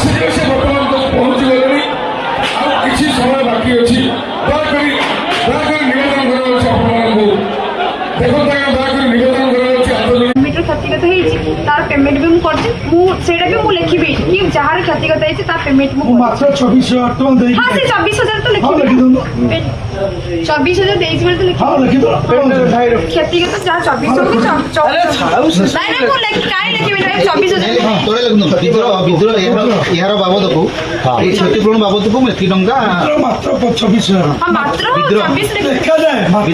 ଆସିଲେ ସେ ବର୍ତ୍ତମାନ ପହଞ୍ଚି ଗଲେଣି। ଆଉ କିଛି ସମୟ ବାକି ଅଛି। ଦୟାକରି ନିବେଦନ କରାଯାଉଛି ଆପଣମାନଙ୍କୁ। ଦେଖନ୍ତୁ ଆଜ୍ଞା, ଦୟାକରି ନିବେଦନ କରାଯାଉଛି ହାତ ଯୋଡ଼ି। क्षतिगत तार पेमेंट भी मुझे लिखी कि जार क्षतिगत तार पेमेंट मात्र 24,000 टका हाँ से 24,000 तो लिखी 24,000 देई तो लिखी क्षतिगत जहाँ 24,000 यार बाबद को क्षतिपूरण बाबद को एति टंका मात्र 24,000 हाँ मात्र 24 लिखा जाए मात्र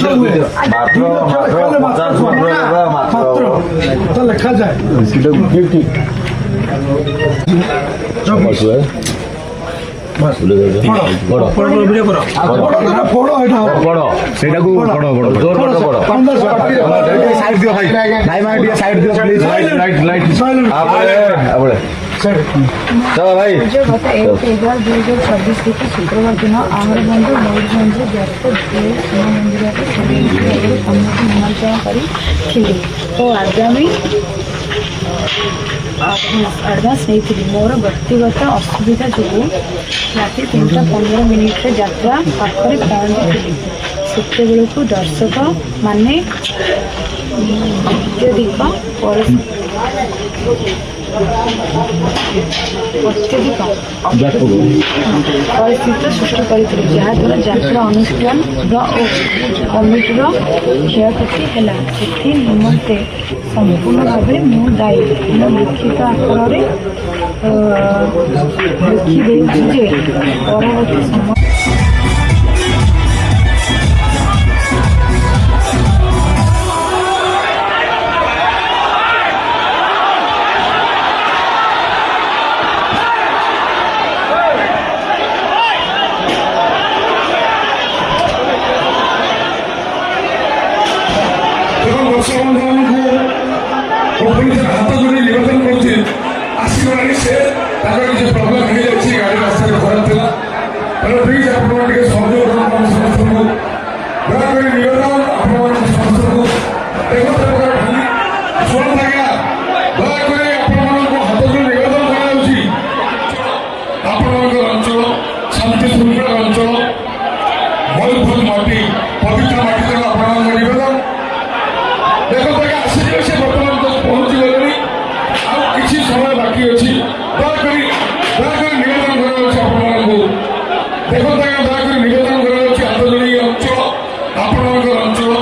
लिखा जाए गत 1/11/2026 शुक्रवार दिन आमर बंधु मयूरभंज व्यस्त मंदिर सम्मुखीन हिमाचल करी तो आगामी आडभांस नहीं मोर व्यक्तिगत असुविधा जो राति 3:15 यात्रा पाखे पहुँची से बेलू दर्शक माने अत्यधिक परिस्थिति सृष्टि करते जहाद्वारा यात्रा अनुष्ठान कमिटर क्षयक्षति है निमंते संपूर्ण भाव मु दायी मैं लिखित आकार लिखिदे परवर्ती समय हाथ जोड़ी निवेदन करुँचे आसगला से किसी प्रोब्लेम हो जाए गाड़ी रास्ता खराब था तेना प्लीज आप सहयोग समस्त दयाक निवेदन आप समस्त देखते शुणु आज्ञा दयाक हाथ जोड़ी निवेदन अंचल शांति श्रृंखला अंचल मयूरभंज माटी पवित्र माटी तेना आप निवेदन देखते आसले से बर्तमान पहुंची गले ଆଉ କିଛି ସମୟ ବାକି ଅଛି। ଦୟାକରି ନିବେଦନ କରାଯାଉଛି ଆପଣମାନଙ୍କୁ। ଦେଖନ୍ତୁ ଆଜ୍ଞା, ଦୟାକରି ନିବେଦନ କରାଯାଉଛି ହାତ ଯୋଡ଼ି ଅଞ୍ଚଳ ଆପଣଙ୍କର ଅଞ୍ଚଳ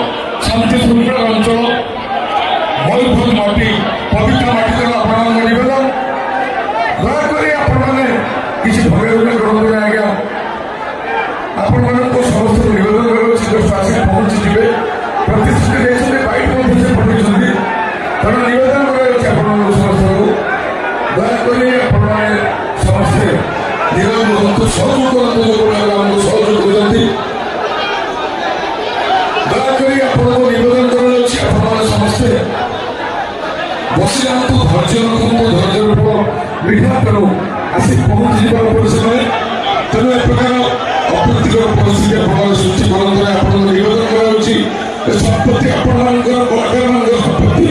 ଶାନ୍ତି ଶୃଙ୍ଖଳା ଅଞ୍ଚଳ ମୟୂରଭଞ୍ଜ ମାଟି ପବିତ୍ର ମାଟି ତେଣୁ ଆପଣଙ୍କ ନିବେଦନ ଦୟାକରି ଆପଣମାନେ କିଛି ଭଗାଇଲେ କରନ୍ତୁ ନା ଆଜ୍ଞା। ଆପଣମାନଙ୍କୁ ସମସ୍ତଙ୍କୁ ନିବେଦନ କରାଯାଉଛି ଆସି ପହଞ୍ଚିଯିବେ। ପ୍ରତିଶ୍ରୁତି ଦେଇଛନ୍ତି, ବାଇକ୍ ମଧ୍ୟ ସେ ପଠାଇଛନ୍ତି। ତେଣୁ ନିବେଦନ କରାଯାଉଛି ଆପଣମାନଙ୍କୁ ସମସ୍ତଙ୍କୁ ଦୟାକରି ଆପଣମାନେ ସମସ୍ତେ ନିରନ୍ତୁ ସହଯୋଗ କରନ୍ତୁ। ଯେଉଁଭଳି ଆମକୁ ସହଯୋଗ କରୁଛନ୍ତି ଦୟାକରି ଆପଣଙ୍କୁ ନିବେଦନ କରାଯାଉଛି ଆପଣମାନେ ସମସ୍ତେ ବସିଯାଆନ୍ତୁ, ଧୈର୍ଯ୍ୟ ରଖନ୍ତୁ। ଧୈର୍ଯ୍ୟ ରୂପ ମିଠା ତେଣୁ ଆସି ପହଞ୍ଚିଯିବା ଉପରେ ସେମାନେ ତେଣୁ ଏ ପ୍ରକାର ଅପ୍ରୀତିକର ପରିସ୍ଥିତି ଆପଣମାନେ ସୃଷ୍ଟି କରନ୍ତୁ ନାହିଁ। ଆପଣଙ୍କୁ ନିବେଦନ କରାଯାଉଛି ଏ ସମ୍ପତ୍ତି ଆପଣମାନଙ୍କର କଳାକାରମାନଙ୍କର ସମ୍ପତ୍ତି।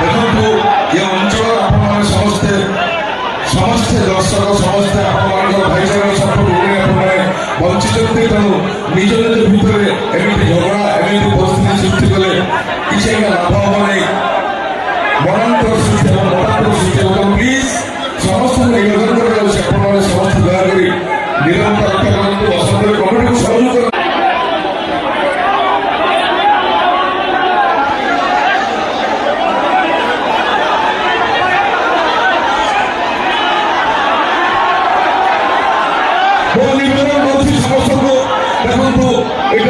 देखो ये अंचल आप समस्ते समस्ते दर्शक समस्ते आप भाईचारा सपोर्ट वंचित तेणु निज निज भितर एमती झगड़ा एमती परिस्थिति सृष्टि कले किसी लाभ हम नहीं मनांतर सृष्टि मतांतर सृष्टि प्लीज समस्त निवेदन कर समस्त दयाक निरंतर रक्षा करते बसंत कमिटी को सहयोग कर निवेदन कर समस्त को देखो एक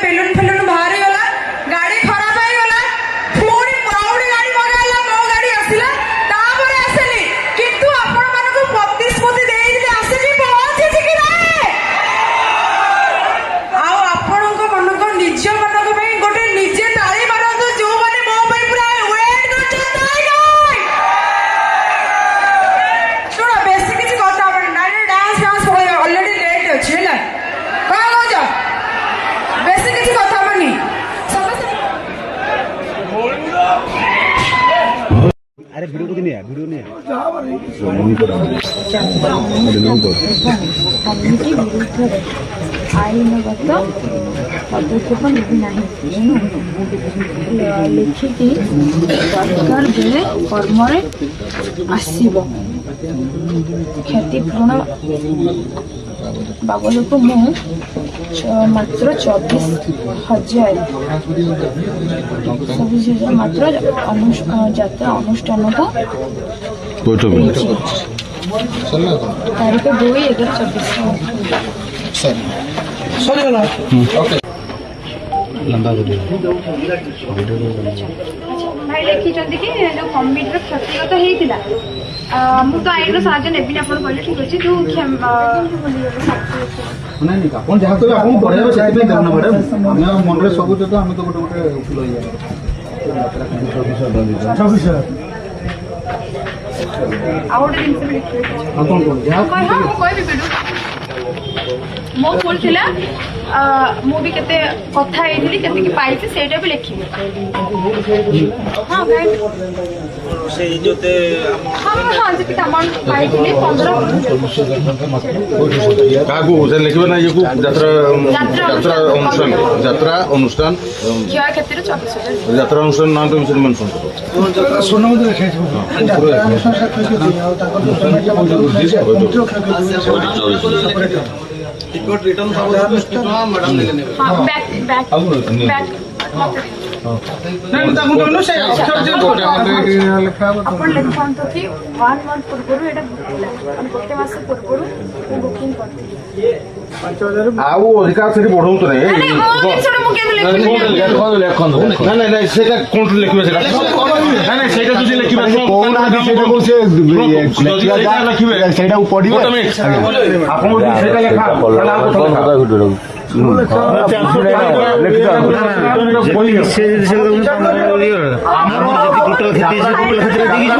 बेलून फेलून बाहरी गला गाड़ी खराब हो गला पुणी आउडी गाड़ी मगाला मो गाड़ी आसिला तापरे आसेली किंतु आपण मानको प्रतिश्रुति देई दिले आसेली पहुंची कि नाही आ आपणको मनको निज मनको पे गोटे निजे ताली मारतो जो माने मो पे पूरा वेट करछन ताई गाय सुनो बेसी किछि কথা বলি না ডান্স ডান্স করে অলরেডি লেট আছে ହେଲା কই কই যা বেশি কিছু কথা বলি କମିଟି ବିରୁଦ୍ଧରେ ଆଇନଗତ ପଦକ୍ଷେପ ନେବି ନାହିଁ ଲେଖିକି ସରକାର ବେଳେ କର୍ମରେ ଆସିବ କ୍ଷତିପୂରଣ ବାବଦକୁ ମୁଁ ମାତ୍ର 24,000 ମାତ୍ର ଯାତ୍ରା ଅନୁଷ୍ଠାନକୁ ଦେଇଛି। ତାରିଖ 2/11/24। ସରିଗଲା ଭାଇ ଲେଖିଛନ୍ତି କି ଯୋଉ କମିଟିର କ୍ଷତିଗତ ହେଇଥିଲା ମୁଁ ତ ଆଇନର ସାହାଯ୍ୟ ନେବିନି ଆପଣ କହିଲେ ଠିକ ଅଛି ଯୋଉ ନାଇଁ ନାଇଁ ଆପଣ ଯାହା କହିବେ ଆପଣଙ୍କୁ ପଢେଇବେ ସେଥିପାଇଁ ଦେଉନା ମ୍ୟାଡ଼ାମ ଆମେ ମନରେ ସବୁ ତ ଆମେ ତ ଗୋଟେ ଗୋଟେ ଉକିଲ ହେଇଯାଏ 24,000 ଆଉ ଗୋଟେ ଜିନିଷ ବି ଲେଖିବେ ଆପଣ କଣ ଯାହା ମୁଁ କହିବି ବିଡୁ ମୋ ଭୁଲ ଥିଲା ମୁଁ ବି କେତେ କଥା ହେଇଥିଲି କେତିକି ପାଇଛି ସେଇଟା ବି ଲେଖିବି ହଁ ହଁ ଯେତିକି ଆମାଉଣ୍ଟ ପାଇଥିଲି 15 କାହାକୁ ସେ ଲେଖିବେ ନା ଇଏକୁ ଯାତ୍ରା ଅନୁଷ୍ଠାନ କ୍ଷୟକ୍ଷତିର 24,000 ଯାତ୍ରା ଅନୁଷ୍ଠାନ ନାଁ ତ ବିଷୟରେ ମେନସନ୍ କର ସ୍ୱର୍ଣ୍ଣ ମନ୍ଦିର ଲେଖାହେଇଥିବ ଟିକଟ ରିଟର୍ନ ସବୁ ମ୍ୟାଡ଼ାମ ନେଲେ ହଁ ବ୍ୟାକ୍ ଆପଣ ଲେଖନ୍ତୁ କି 1 month ପୂର୍ବରୁ ଏଇଟା ବୁକିଂ ଗୋଟେ ମାସ ପୂର୍ବରୁ ମୁଁ ବୁକିଂ କରିଥିଲି ଆଉ ଅଧିକା ସେଠି ବଢଉନ୍ତୁ ନାହିଁ ନାଇଁ ନାଇଁ ସେଇଟା କୋଉଠି ଲେଖିବେ ସେଇଟା ନାଇଁ ସେଇଟା ଯଦି ଲେଖିବେ ସେଇଟାକୁ ପଢିବେ ଆପଣଙ୍କୁ ସେଇଟା ଲେଖା ତାହେଲେ ଆଉ କଥା ଲେଖା